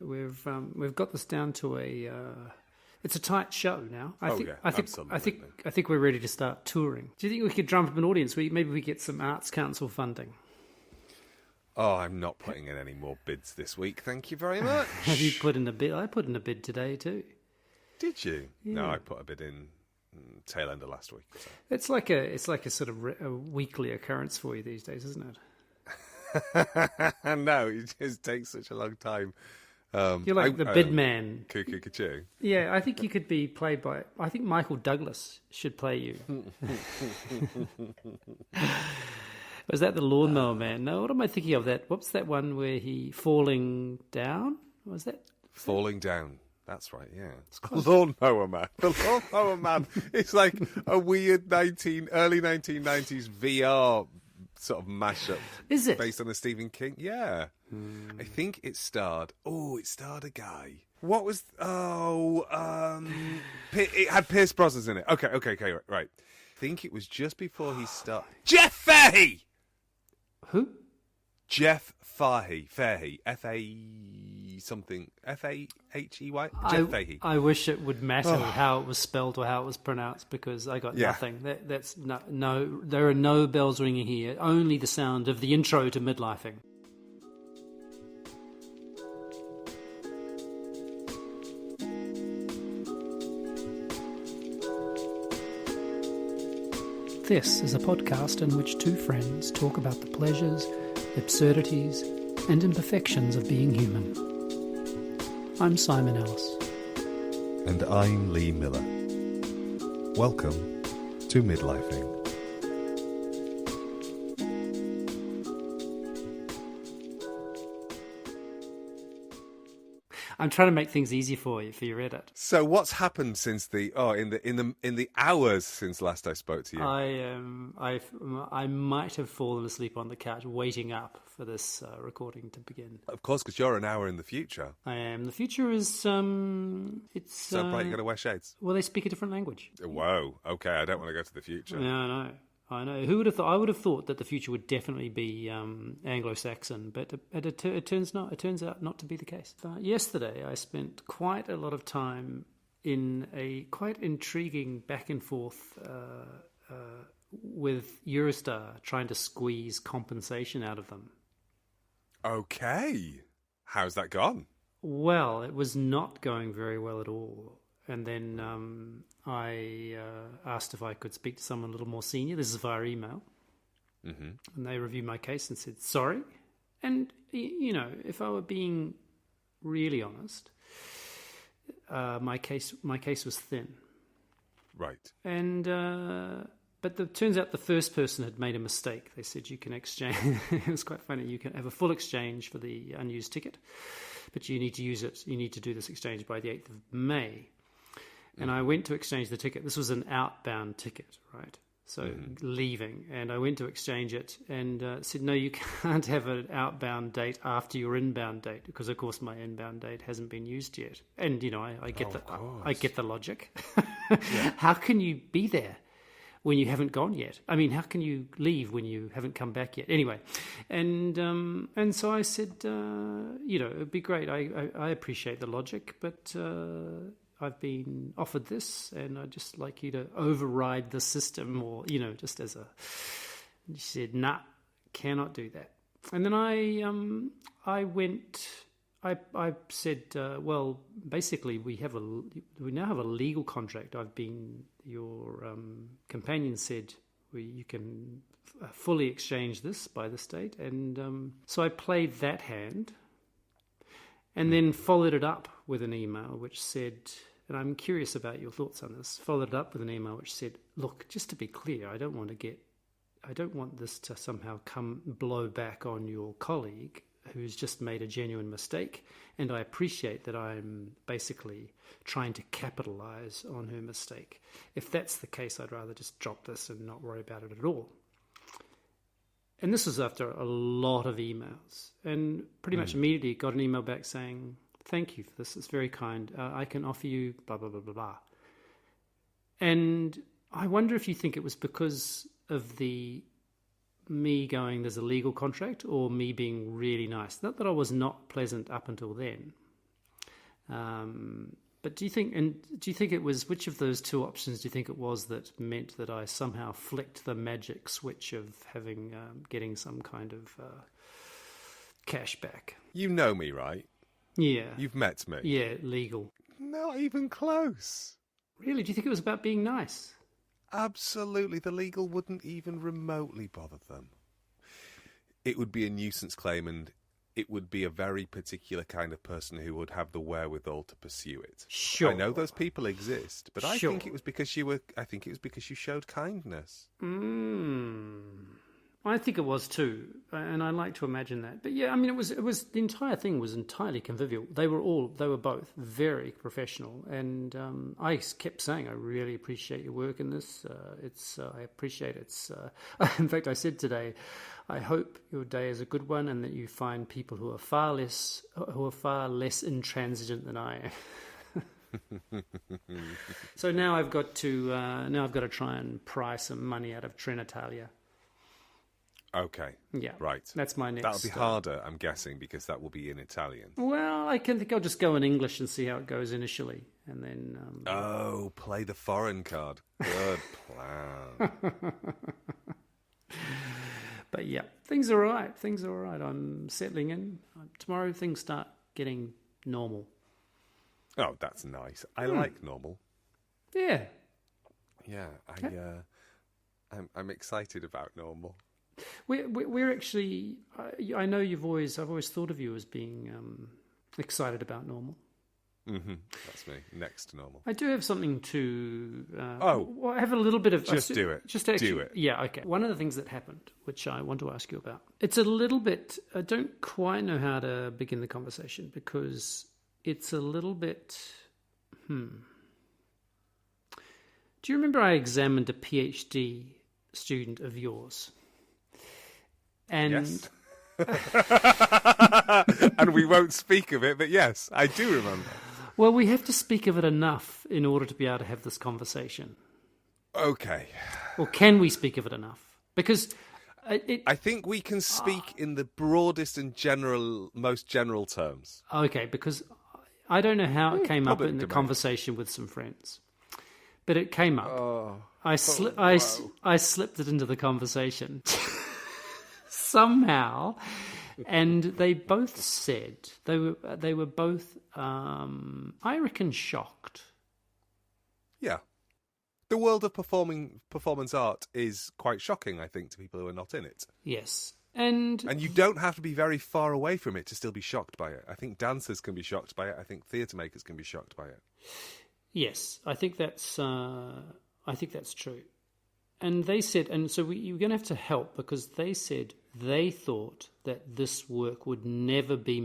we've got this down to a. It's a tight show now. I think we're ready to start touring. Do you think we could drum up an audience? Maybe we get some Arts Council funding. Oh, I'm not putting in any more bids this week. Thank you very much. Have you put in a bid? I put in a bid today too. Did you? Yeah. No, I put a bid in tail end of last week. So. It's like a sort of a weekly occurrence for you these days, isn't it? No, it just takes such a long time. You're like the bid man. Cuckoo Cachoo. Yeah, I think you could be played by... I think Michael Douglas should play you. Was that the Lawnmower Man? No, what am I thinking of? What's that one where he falling down? Was that... Falling Down. That's right, yeah. Lawnmower Man. The Lawnmower Man is like a weird early 1990s VR sort of mashup. Is it? Based on a Stephen King. Yeah. I think it starred a guy. What was... it had Pierce Brosnan in it. Okay, right. I think it was just before he started... Jeff Fahey! Who? Jeff Fahey. F-A something. F-A-H-E-Y? Jeff Fahey. I wish it would matter how it was spelled or how it was pronounced, because I got nothing. That's no. There are no bells ringing here. Only the sound of the intro to Midlifing. This is a podcast in which two friends talk about the pleasures, absurdities, and imperfections of being human. I'm Simon Ellis. And I'm Lee Miller. Welcome to Midlifing. I'm trying to make things easy for your edit. So what's happened since in the hours since last I spoke to you? I might have fallen asleep on the couch waiting up for this recording to begin. Of course, because you're an hour in the future. I am. The future is it's so bright you're going to wear shades. Well, they speak a different language. Whoa. Okay, I don't want to go to the future. Yeah, I know. Who would have thought? I would have thought that the future would definitely be Anglo-Saxon, but it turns out not to be the case. Yesterday, I spent quite a lot of time in a quite intriguing back and forth with Eurostar, trying to squeeze compensation out of them. Okay, how's that gone? Well, it was not going very well at all. And then I asked if I could speak to someone a little more senior. This is via email. Mm-hmm. And they reviewed my case and said, sorry. And, if I were being really honest, my case was thin. Right. And but it turns out the first person had made a mistake. They said you can exchange. It was quite funny. You can have a full exchange for the unused ticket, but you need to use it. You need to do this exchange by the 8th of May. And I went to exchange the ticket. This was an outbound ticket, right? So leaving. And I went to exchange it and said, no, you can't have an outbound date after your inbound date, because, of course, my inbound date hasn't been used yet. And, I get the logic. Yeah. How can you be there when you haven't gone yet? I mean, how can you leave when you haven't come back yet? Anyway, and so I said, it'd be great. I appreciate the logic, but... I've been offered this, and I'd just like you to override the system, or, just as a... She said, nah, cannot do that. And then I said, well, basically we now have a legal contract. Your companion said you can fully exchange this by this date. And so I played that hand, and then followed it up with an email which said, and I'm curious about your thoughts on this, followed it up with an email which said, look, just to be clear, I don't want this to somehow blow back on your colleague who's just made a genuine mistake, and I appreciate that I'm basically trying to capitalize on her mistake. If that's the case, I'd rather just drop this and not worry about it at all. And this was after a lot of emails, and pretty much immediately got an email back saying, thank you for this, it's very kind, I can offer you blah, blah, blah, blah, blah. And I wonder if you think it was because of me going, there's a legal contract, or me being really nice. Not that I was not pleasant up until then. But do you think it was, which of those two options do you think it was that meant that I somehow flicked the magic switch of getting some kind of cash back? You know me, right? Yeah. You've met me. Yeah, legal. Not even close. Really? Do you think it was about being nice? Absolutely. The legal wouldn't even remotely bother them. It would be a nuisance claim, and it would be a very particular kind of person who would have the wherewithal to pursue it. Sure. I know those people exist, but I Sure. think it was because you showed kindness. I think it was too, and I like to imagine that. But yeah, I mean, it was the entire thing was entirely convivial. They were both very professional, and I kept saying, I really appreciate your work in this. I appreciate it. In fact, I said today, I hope your day is a good one, and that you find people who are far less intransigent than I am. So now I've got to try and pry some money out of Trenitalia. Okay. Yeah. Right. That's my next. That'll be harder, I'm guessing, because that will be in Italian. Well, I think I'll just go in English and see how it goes initially, and then. Play the foreign card. Good plan. But yeah, things are all right. I'm settling in. Tomorrow things start getting normal. Oh, that's nice. I like normal. Yeah. Yeah. I'm excited about normal. We're actually. I know I've always thought of you as being excited about normal. Mm-hmm. That's me. Next to normal. I do have something to. Well, I have a little bit of. Just do it. Just actually, do it. Yeah. Okay. One of the things that happened, which I want to ask you about, it's a little bit. I don't quite know how to begin the conversation because it's a little bit. Do you remember I examined a PhD student of yours? And yes. And we won't speak of it, but yes, I do remember. Well, we have to speak of it enough in order to be able to have this conversation. Okay. Or can we speak of it enough? Because I think we can speak in the broadest and most general terms. Okay, because I don't know how it came up in the domain. Conversation with some friends, but it came up. I slipped it into the conversation somehow, and they both said they were both, I reckon, shocked. Yeah. The world of performance art is quite shocking, I think, to people who are not in it. Yes. And you don't have to be very far away from it to still be shocked by it. I think dancers can be shocked by it. I think theatre makers can be shocked by it. Yes, I think that's true. And they said, and so you're going to have to help, because they said they thought that this work would never be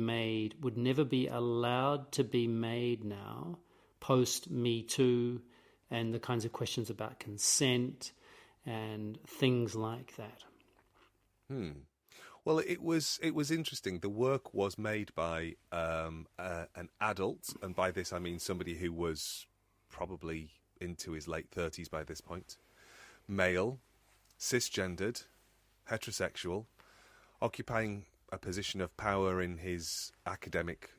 allowed to be made now, post Me Too, and the kinds of questions about consent and things like that. Well, it was interesting. The work was made by an adult, and by this I mean somebody who was probably into his late 30s by this point. Male, cisgendered, heterosexual, occupying a position of power in his academic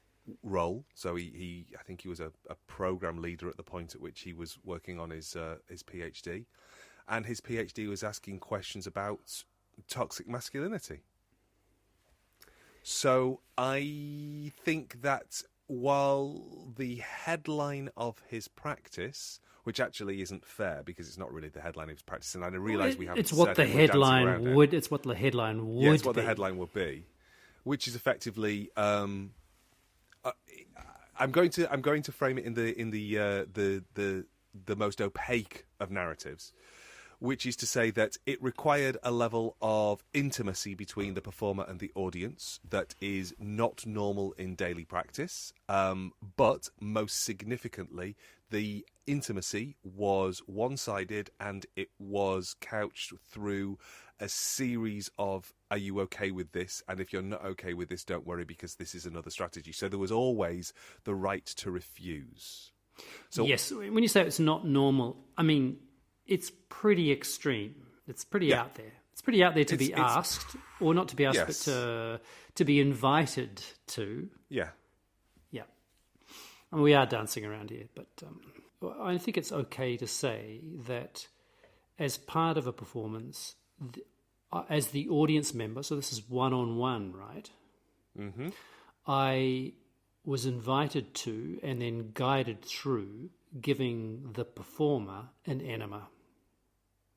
role. So I think he was a program leader at the point at which he was working on his PhD, and his PhD was asking questions about toxic masculinity. So I think that while the headline of his practice, which actually isn't fair because it's not really the headline of his practice, and I realise we haven't It's what the headline would. It's what the headline would. Yeah, it's what the headline would be, which is effectively. I'm going to frame it in the most opaque of narratives, which is to say that it required a level of intimacy between the performer and the audience that is not normal in daily practice, but most significantly, the intimacy was one-sided, and it was couched through a series of, are you okay with this? And if you're not okay with this, don't worry, because this is another strategy. So there was always the right to refuse. So yes, when you say it's not normal, I mean, it's pretty extreme. It's pretty out there. It's pretty out there to be asked, or not to be asked, but to be invited to. Yeah. Yeah. And we are dancing around here, but I think it's okay to say that as part of a performance, as the audience member, so this is one-on-one, right? Mm-hmm. I was invited to and then guided through giving the performer an enema.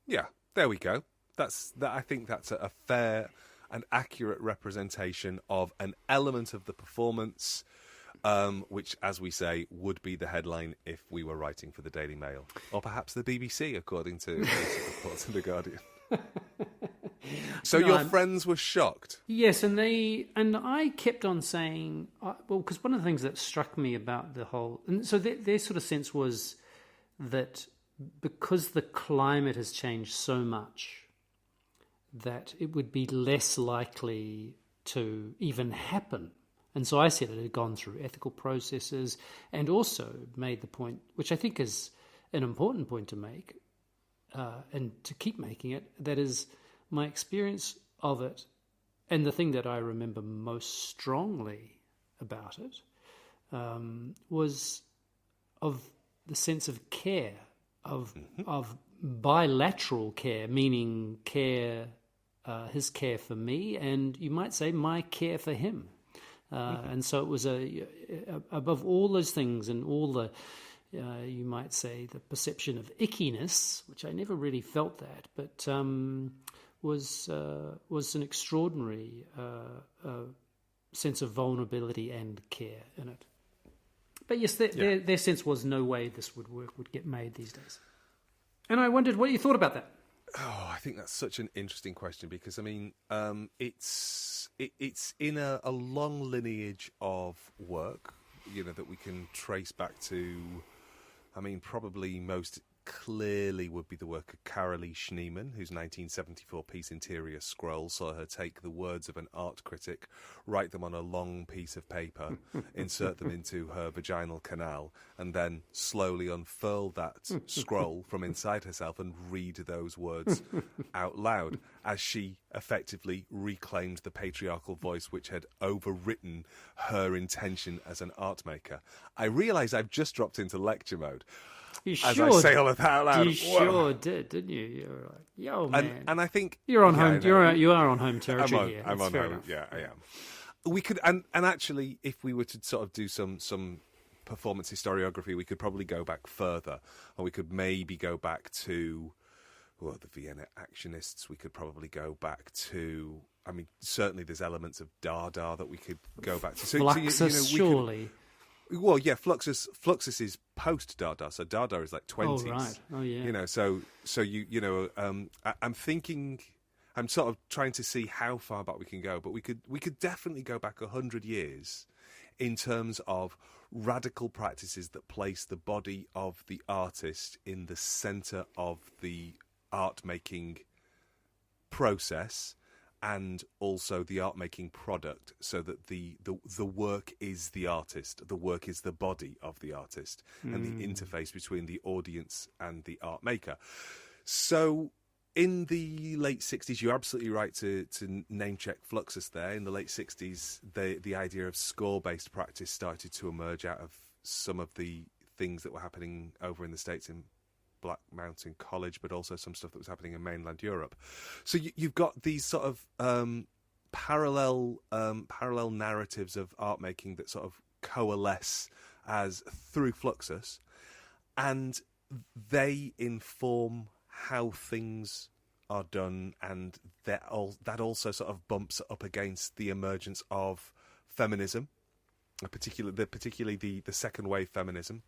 Yeah, there we go. I think that's a fair and accurate representation of an element of the performance, which, as we say, would be the headline if we were writing for the Daily Mail, or perhaps the BBC, according to recent reports in The Guardian. So your friends were shocked? Yes, and I kept on saying, because one of the things that struck me about the whole, and so their sort of sense was that because the climate has changed so much, that it would be less likely to even happen. And so I said it had gone through ethical processes, and also made the point, which I think is an important point to make, and to keep making it, that is my experience of it, and the thing that I remember most strongly about it was of the sense of care, of bilateral care, meaning care, his care for me, and you might say my care for him. And so it was above all those things and all the, you might say, the perception of ickiness, which I never really felt that, but was an extraordinary sense of vulnerability and care in it. But yes, their sense was no way this would work, would get made these days. And I wondered what you thought about that. Oh, I think that's such an interesting question because, I mean, it's in a long lineage of work, that we can trace back to, I mean, probably most clearly would be the work of Carolee Schneemann, whose 1974 piece Interior Scroll saw her take the words of an art critic, write them on a long piece of paper, insert them into her vaginal canal, and then slowly unfurl that scroll from inside herself and read those words out loud, as she effectively reclaimed the patriarchal voice which had overwritten her intention as an art maker. I realise I've just dropped into lecture mode. You as sure I say all of that out loud. You sure did, didn't you? You were like, yo, man. And I think you're on home. You are on home territory here. I'm on home. Enough. Yeah, I am. We could, and actually, if we were to sort of do some performance historiography, we could probably go back further, or we could maybe go back to the Vienna Actionists. We could probably go back to. I mean, certainly there's elements of Dada that we could go back to. Fluxus, surely. Well, yeah, Fluxus is post Dada, so Dada is like 20s. Oh, right. Oh, yeah. I'm thinking, I'm sort of trying to see how far back we can go, but we could definitely go back 100 years in terms of radical practices that place the body of the artist in the centre of the art making process, and also the art-making product, so that the work is the artist, the work is the body of the artist, and the interface between the audience and the art maker. So in the late 60s, you're absolutely right to name-check Fluxus there. In the late 60s, the idea of score-based practice started to emerge out of some of the things that were happening over in the States in Black Mountain College, but also some stuff that was happening in mainland Europe. So you've got these sort of parallel narratives of art making that sort of coalesce as through Fluxus, and they inform how things are done, and that also sort of bumps up against the emergence of feminism, particularly the second wave feminism,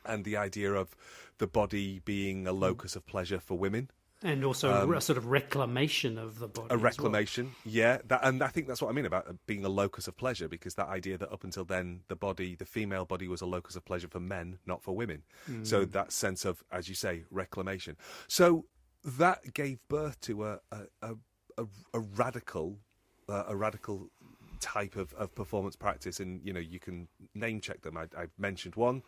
and the idea of the body being a locus of pleasure for women. And also a sort of reclamation of the body. A reclamation, yeah. And I think that's what I mean about being a locus of pleasure, because that idea that up until then, the female body was a locus of pleasure for men, not for women. So that sense of, as you say, reclamation. So that gave birth to a radical type of performance practice. And, you can name check them. I've mentioned one.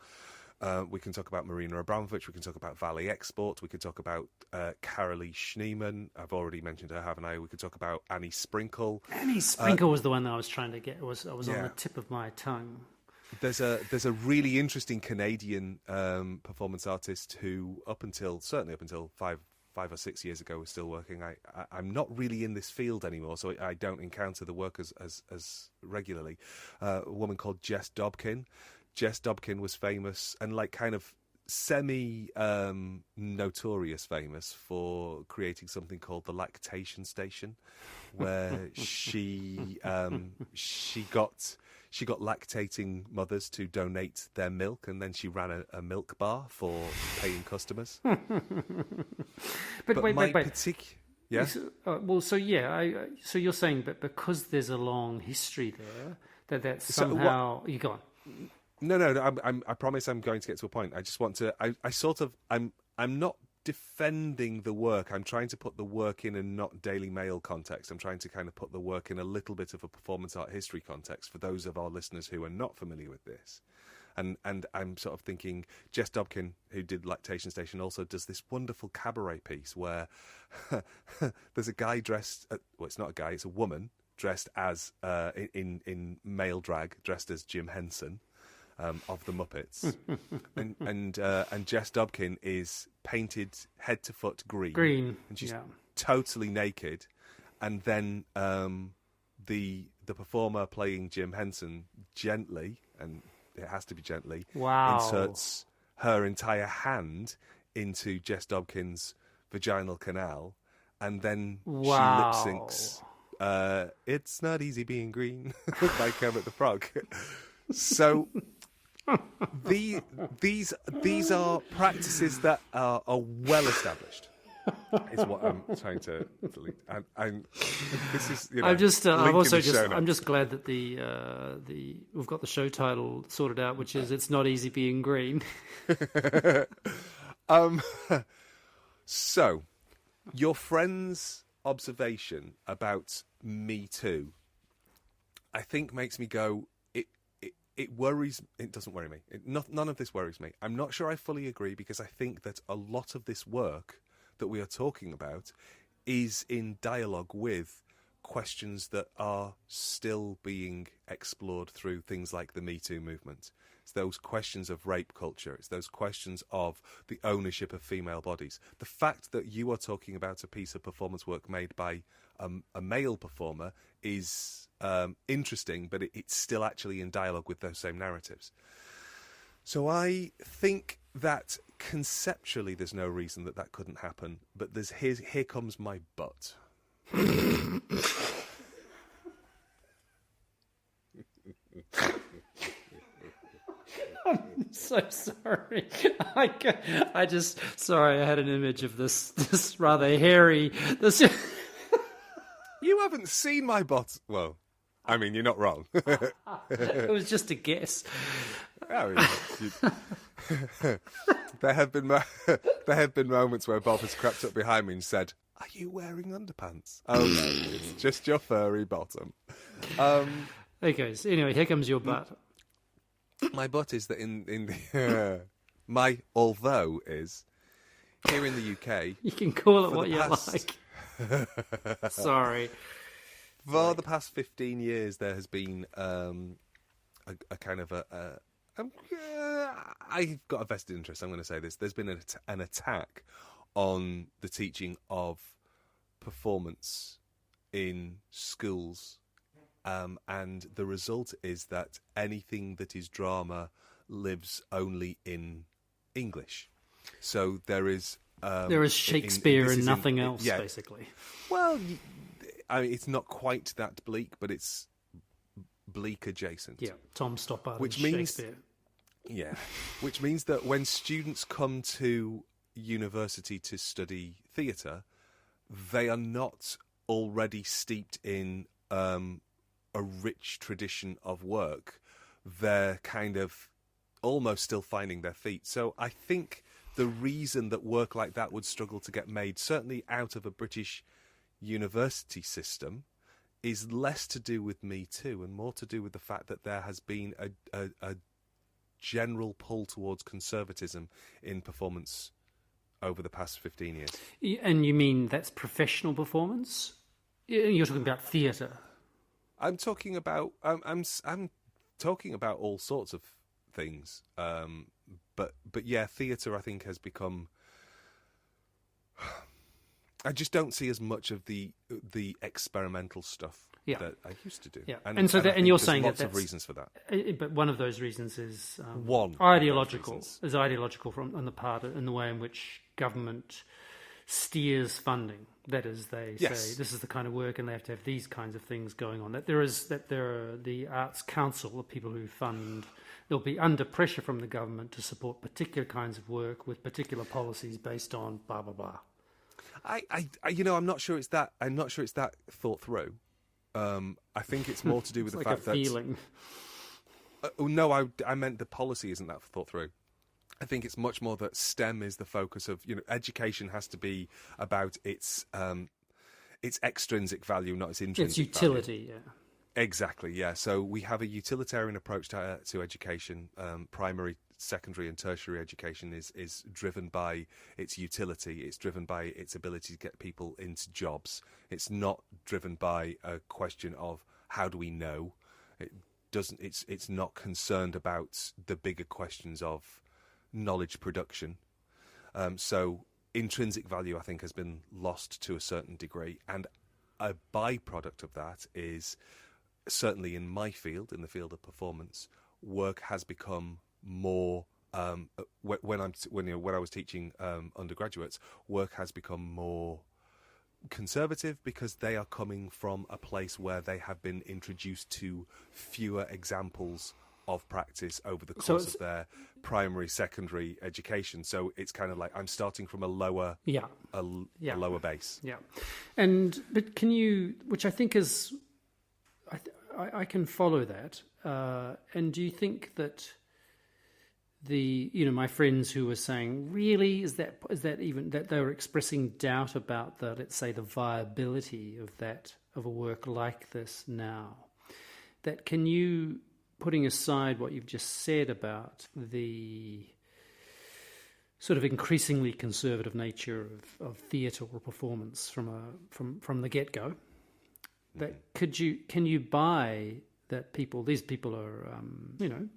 We can talk about Marina Abramovich, we can talk about Valley Export, we could talk about Carolee Schneemann. I've already mentioned her, haven't I? We could talk about Annie Sprinkle. Annie Sprinkle was the one that I was trying to get. I was on the tip of my tongue. There's a really interesting Canadian performance artist who, certainly up until five or 6 years ago, was still working. I'm not really in this field anymore, so I don't encounter the work as regularly. A woman called Jess Dobkin. Jess Dobkin was famous and kind of semi notorious famous for creating something called the lactation station, where she got lactating mothers to donate their milk, and then she ran a milk bar for paying customers. but wait. Yeah. So you're saying, but because there's a long history there, that somehow you go on. No. I promise I'm going to get to a point. I just want to. I'm not defending the work. I'm trying to put the work in a not Daily Mail context. I'm trying to kind of put the work in a little bit of a performance art history context for those of our listeners who are not familiar with this. And I'm sort of thinking Jess Dobkin, who did Lactation Station, also does this wonderful cabaret piece where there's a guy dressed. It's not a guy. It's a woman dressed as in male drag, dressed as Jim Henson. Of the Muppets, and Jess Dobkin is painted head to foot green, and she's totally naked, and then the performer playing Jim Henson gently, and it has to be gently, inserts her entire hand into Jess Dobkin's vaginal canal, and then she lip syncs. It's not easy being green by Kermit the Frog. So. These are practices that are well established. Is what I'm trying to link. This is. I'm just glad that we've got the show title sorted out, which is "It's Not Easy Being Green." So, your friend's observation about Me Too, I think, makes me go. It worries. It doesn't worry me. None of this worries me. I'm not sure I fully agree, because I think that a lot of this work that we are talking about is in dialogue with questions that are still being explored through things like the Me Too movement. It's those questions of rape culture. It's those questions of the ownership of female bodies. The fact that you are talking about a piece of performance work made by a male performer is interesting, but it's still actually in dialogue with those same narratives. So I think that conceptually there's no reason that couldn't happen, but here comes my but. I'm so sorry. I had an image of this rather hairy. You haven't seen my bot. Well, I mean, you're not wrong. It was just a guess. There have been moments where Bob has crept up behind me and said, "Are you wearing underpants?" Oh no, it's just your furry bottom. Okay. So anyway, here comes your butt. My butt is that in the my although is here in the UK. You can call it what you like. Sorry. For the past 15 years, there has been a kind of I've got a vested interest. I'm going to say this. There's been an attack on the teaching of performance in schools, and the result is that anything that is drama lives only in English. So there is Shakespeare and nothing else, basically. Well, I mean, it's not quite that bleak, but it's bleak adjacent. Yeah, Tom Stoppard, which and means Shakespeare. Yeah, which means that when students come to university to study theatre, they are not already steeped in a rich tradition of work. They're kind of almost still finding their feet. So I think the reason that work like that would struggle to get made, certainly out of a British university system, is less to do with Me Too and more to do with the fact that there has been a general pull towards conservatism in performance over the past 15 years. And you mean that's professional performance? You're talking about theatre? I'm talking about. I'm talking about all sorts of things. But yeah, theatre, I think, has become. I just don't see as much of the experimental stuff that I used to do. Yeah, and you're saying lots that's of reasons for that. But one of those reasons is ideological. Is ideological in the way in which government steers funding. That is, they say this is the kind of work, and they have to have these kinds of things going on. That there are the Arts Council, the people who fund. They'll be under pressure from the government to support particular kinds of work with particular policies based on blah blah blah. I'm not sure it's that. I'm not sure it's that thought through. I think it's more to do with the fact that. Feeling. No, I meant the policy isn't that thought through. I think it's much more that STEM is the focus of. education has to be about its extrinsic value, not its intrinsic. Its utility, value. Yeah. Exactly, yeah. So we have a utilitarian approach to education. Primary, secondary and tertiary education is driven by its utility. It's driven by its ability to get people into jobs. It's not driven by a question of how do we know. It's not concerned about the bigger questions of knowledge production. So intrinsic value, I think, has been lost to a certain degree. And a byproduct of that is... certainly in my field, in the field of performance, work has become more. When I was teaching undergraduates, work has become more conservative because they are coming from a place where they have been introduced to fewer examples of practice over the course of their primary, secondary education. So it's kind of like I'm starting from a lower, a lower base. Yeah, but can you, which I think is. I can follow that. And do you think that my friends who were saying, really, is that even that they were expressing doubt about let's say the viability of a work like this now? That can you, putting aside what you've just said about the sort of increasingly conservative nature of theatre or performance from the get-go, that can you buy that these people are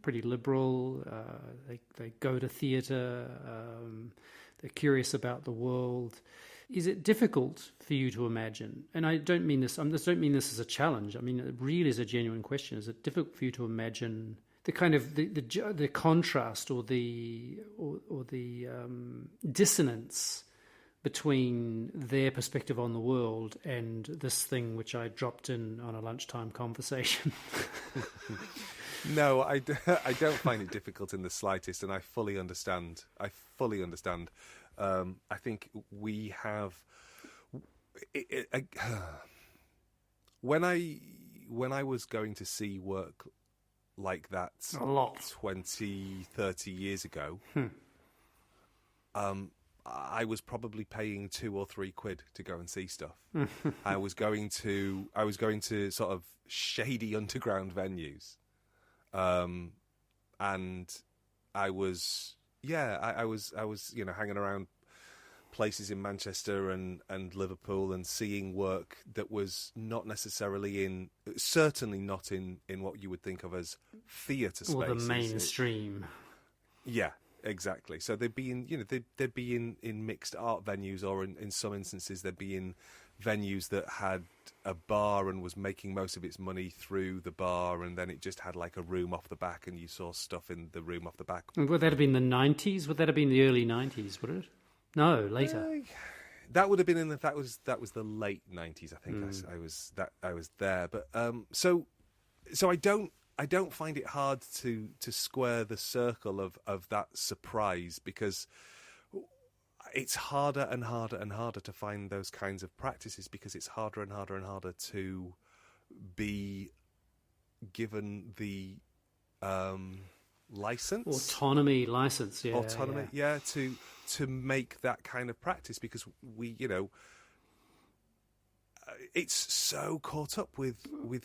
pretty liberal, they go to theatre, they're curious about the world. Is it difficult for you to imagine, and I don't mean this as a challenge, I mean it really is a genuine question, is it difficult for you to imagine the kind of the contrast or the dissonance between their perspective on the world and this thing which I dropped in on a lunchtime conversation? No, I don't find it difficult in the slightest, and I fully understand. I think we have... When I was going to see work like that a lot 20, 30 years ago... I was probably paying £2 or £3 to go and see stuff. I was going to sort of shady underground venues, and I was hanging around places in Manchester and Liverpool and seeing work that was not necessarily certainly not in what you would think of as theatre spaces. Or the mainstream. Yeah. Exactly. So they'd be in mixed art venues, or in some instances they'd be in venues that had a bar and was making most of its money through the bar, and then it just had like a room off the back, and you saw stuff in the room off the back. Would that have been the 90s? Would that have been the early 90s? Would it? No, later. That would have been that was the late 90s. I think I was there, but so I don't find it hard to square the circle of that surprise, because it's harder and harder and harder to find those kinds of practices, because it's harder and harder and harder to be given the license. Autonomy license, yeah. Autonomy, to make that kind of practice, because we, it's so caught up with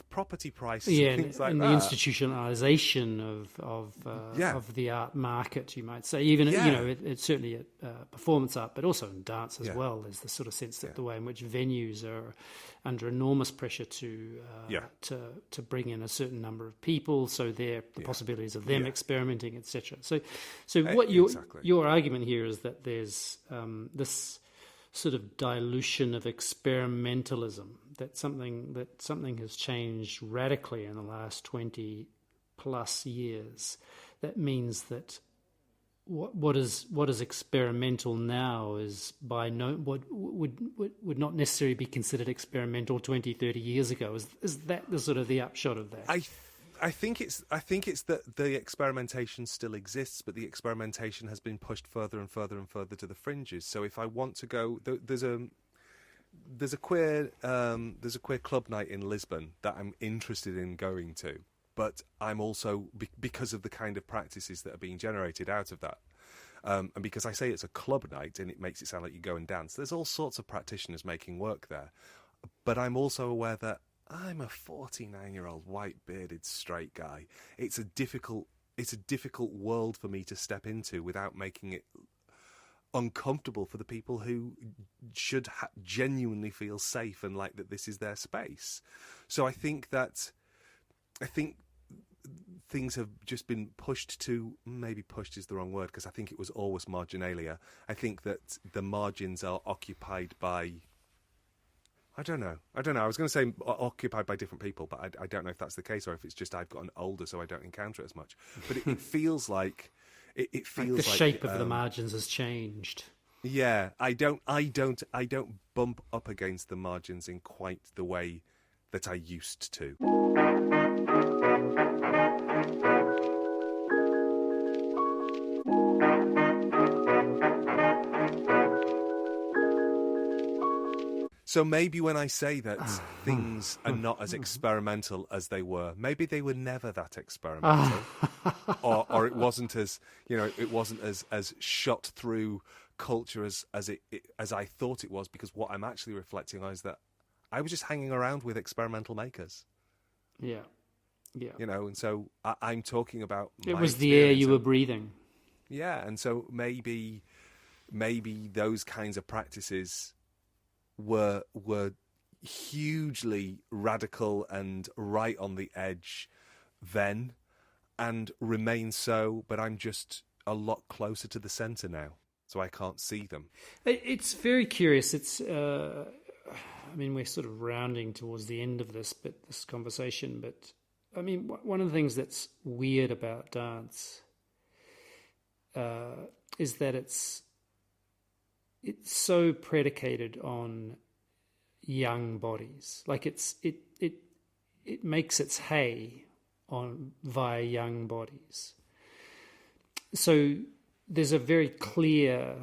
property prices Yeah, and things like and that. the institutionalization of the art market, you might say. Even it's certainly at performance art, but also in dance as well. There's the sort of sense that the way in which venues are under enormous pressure to bring in a certain number of people, so the possibilities of them experimenting, etc. So what your argument here is that there's this sort of dilution of experimentalism, that something has changed radically in the last 20 plus years. That means that what is experimental now is what would not necessarily be considered experimental 20, 30 years ago. Is that the sort of the upshot of that? I think it's that the experimentation still exists, but the experimentation has been pushed further and further and further to the fringes. So if I want to go, there's a queer club night in Lisbon that I'm interested in going to, but I'm also because of the kind of practices that are being generated out of that. And because I say it's a club night and it makes it sound like you go and dance, there's all sorts of practitioners making work there. But I'm also aware that I'm a 49-year-old white-bearded straight guy. It's a difficult world for me to step into without making it uncomfortable for the people who should genuinely feel safe and like that this is their space. So I think things have just been pushed to, maybe pushed is the wrong word, because I think it was always marginalia. I think that the margins are occupied by, I don't know. I was going to say occupied by different people, but I don't know if that's the case or if it's just I've gotten older, so I don't encounter it as much. But it feels like it feels like the shape of the margins has changed. Yeah, I don't bump up against the margins in quite the way that I used to. So maybe when I say that things are not as experimental as they were, maybe they were never that experimental, or it wasn't as as shot through culture as I thought it was. Because what I'm actually reflecting on is that I was just hanging around with experimental makers. Yeah. And so I'm talking about it was the air you were breathing. Yeah, and so maybe those kinds of practices were hugely radical and right on the edge then, and remain so, but I'm just a lot closer to the centre now, so I can't see them. It's very curious. It's I mean, we're sort of rounding towards the end of this conversation, but I mean, one of the things that's weird about dance is that it's so predicated on young bodies. Like it makes its hay via young bodies. So there's a very clear,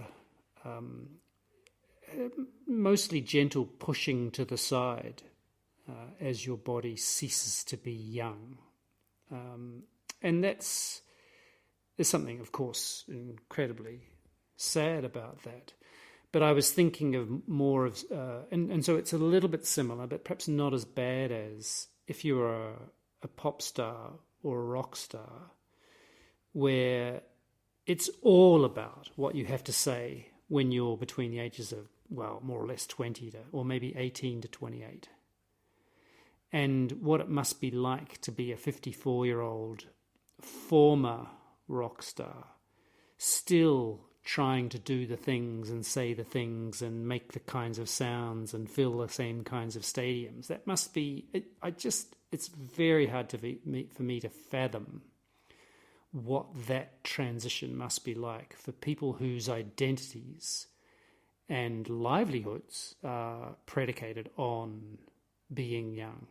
mostly gentle pushing to the side as your body ceases to be young, and there's something, of course, incredibly sad about that. But I was thinking of more of, and so it's a little bit similar, but perhaps not as bad as if you were a pop star or a rock star, where it's all about what you have to say when you're between the ages of, well, more or less 20 to, or maybe 18 to 28. And what it must be like to be a 54-year-old former rock star, still trying to do the things and say the things and make the kinds of sounds and fill the same kinds of stadiums. That must be, it's very hard for me to fathom what that transition must be like for people whose identities and livelihoods are predicated on being young.